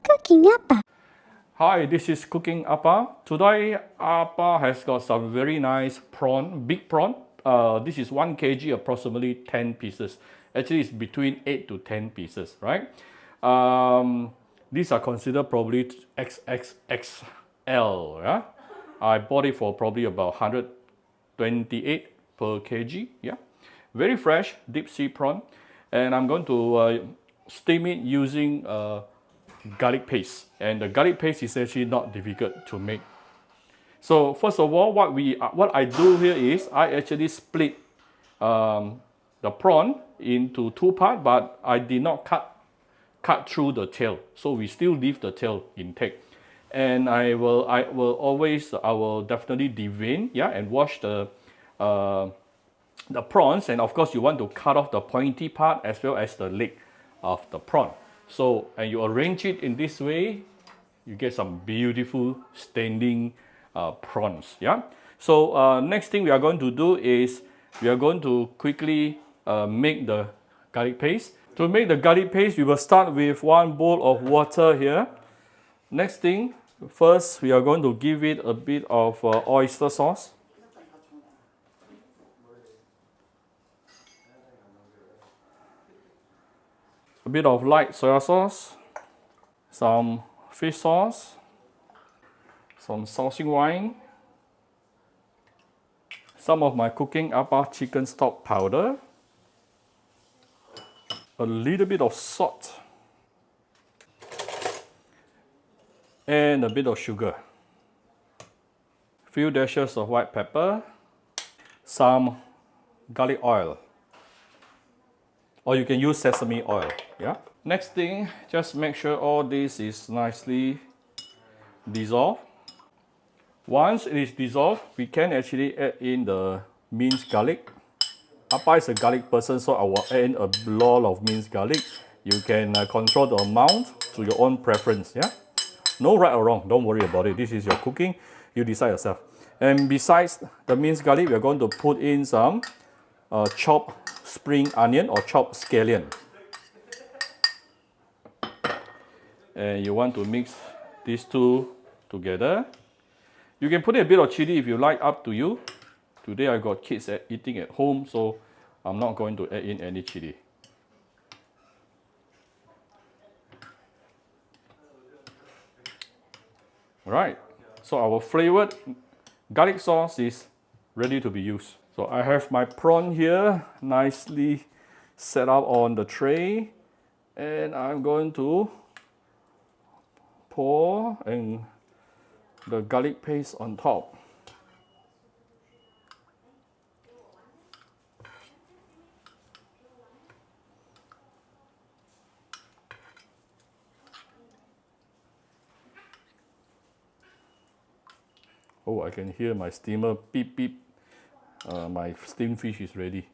Cooking Appa. Hi, this is Cooking Appa. Today, Appa has got some very nice prawn, big prawn. This is 1 kg, approximately 10 pieces. Actually, it's between 8 to 10 pieces, right? These are considered probably XXXL. Yeah? I bought it for probably about 128 per kg. Yeah, very fresh deep sea prawn, and I'm going to steam it using garlic paste, and the garlic paste is actually not difficult to make. So first of all, what I do here is I actually split the prawn into 2 parts, but I did not cut through the tail, so we still leave the tail intact. And I will definitely devein, yeah, and wash the prawns, and of course you want to cut off the pointy part as well as the leg of the prawn. So, and you arrange it in this way, you get some beautiful standing prawns. Yeah. So next thing we are going to do is we are going to quickly make the garlic paste. To make the garlic paste, we will start with 1 bowl of water here. Next thing, first we are going to give it a bit of oyster sauce. A bit of light soya sauce, some fish sauce, some saucing wine, some of my Cooking Appa chicken stock powder, a little bit of salt, and a bit of sugar. Few dashes of white pepper, some garlic oil, or you can use sesame oil. Yeah. Next thing, just make sure all this is nicely dissolved. Once it is dissolved, we can actually add in the minced garlic. Appa is a garlic person, so I will add in a lot of minced garlic. You can control the amount to your own preference. Yeah, no right or wrong. Don't worry about it. This is your cooking. You decide yourself. And besides the minced garlic, we are going to put in some chopped spring onion or chopped scallion. And you want to mix these two together. You can put in a bit of chili if you like, up to you. Today I got kids eating at home, so I'm not going to add in any chili. Alright, so our flavored garlic sauce is ready to be used. So I have my prawn here nicely set up on the tray, and I'm going to pour and the garlic paste on top. Oh, I can hear my steamer beep beep. My steamed fish is ready.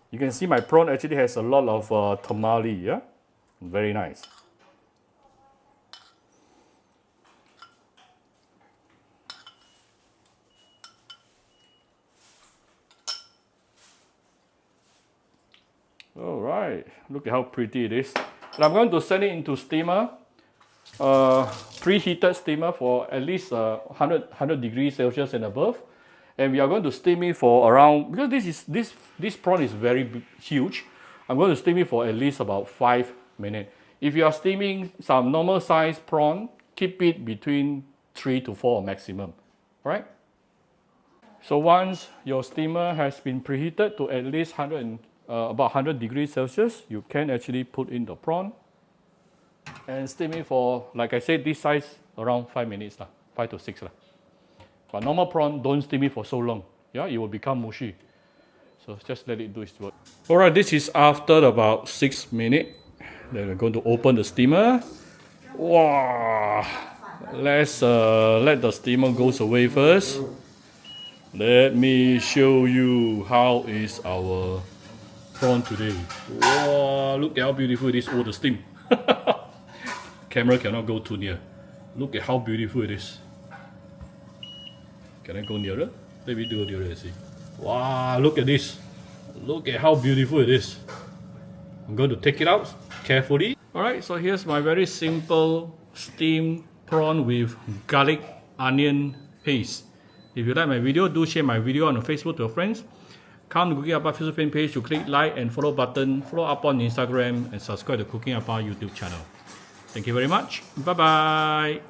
You can see my prawn actually has a lot of tamale, yeah? Very nice. Alright, look at how pretty it is. And I'm going to send it into steamer, preheated steamer for at least 100 degrees Celsius and above. And we are going to steam it for around, because this prawn is very huge, I'm going to steam it for at least about 5 minutes. If you are steaming some normal size prawn, keep it between 3 to 4 maximum. Alright? So once your steamer has been preheated to at least about 100 degrees Celsius, you can actually put in the prawn and steam it for, like I said, this size around 5 minutes, 5 to 6. But normal prawn, don't steam it for so long. Yeah, it will become mushy. So just let it do its work. Alright, this is after about 6 minutes. Then we're going to open the steamer. Wow! Let's let the steamer goes away first. Let me show you how is our prawn today. Wow, look at how beautiful it is. Oh, the steam. Camera cannot go too near. Look at how beautiful it is. Can I go nearer? Let me do nearer and see. Wow, look at this. Look at how beautiful it is. I'm going to take it out carefully. Alright, so here's my very simple steamed prawn with garlic onion paste. If you like my video, do share my video on Facebook to your friends. Come to Cooking Appa Facebook fan page to click like and follow button, follow up on Instagram, and subscribe to Cooking Appa YouTube channel. Thank you very much. Bye bye.